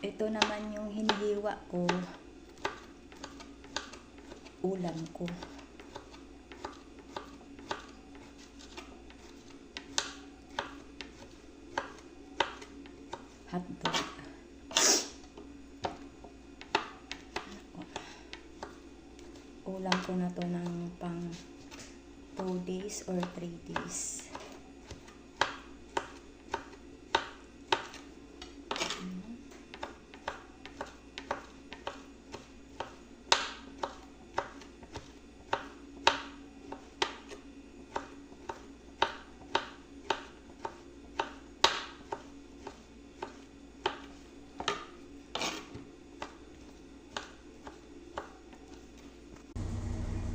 Ito naman yung hinihiwa ko. Ulam ko. Hotdog. Ulam ko na to ng pang 2 days or 3 days.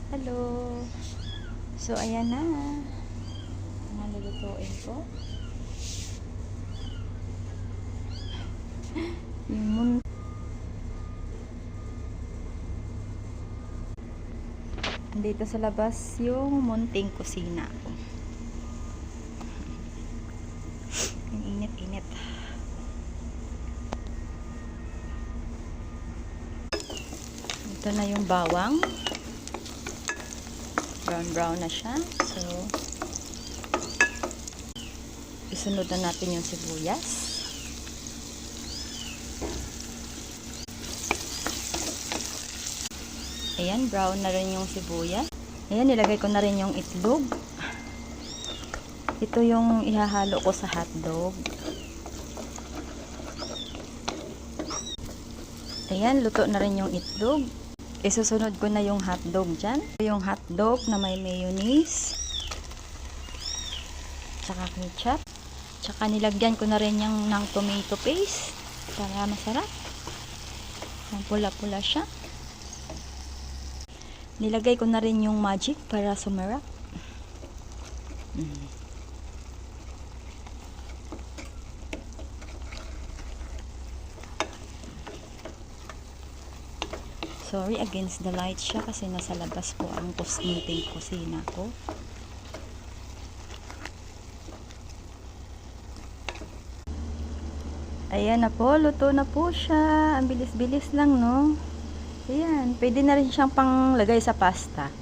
Hello. So, ayan na. Nalulutuin ko. Yung dito sa labas yung munting kusina ko. Ang init-init. Ito na yung bawang. Brown na siya. So, isunod na natin yung sibuyas. Ayan, brown na rin yung sibuyas. Ayan, nilagay ko na rin yung itlog. Ito yung ihahalo ko sa hotdog. Ayan, luto na rin yung itlog. Isusunod ko na yung hotdog dyan. Yung hotdog na may mayonnaise. Tsaka ketchup. Tsaka nilagyan ko na rin yung ng tomato paste. Para masarap. Pula-pula siya. Nilagay ko na rin yung magic para sumarap. Sorry, against the light siya kasi nasa labas po ang munting kusina ko. Ayan na po, luto na po siya. Ang bilis-bilis lang, no? Ayan, pwede na rin siyang panglagay sa pasta.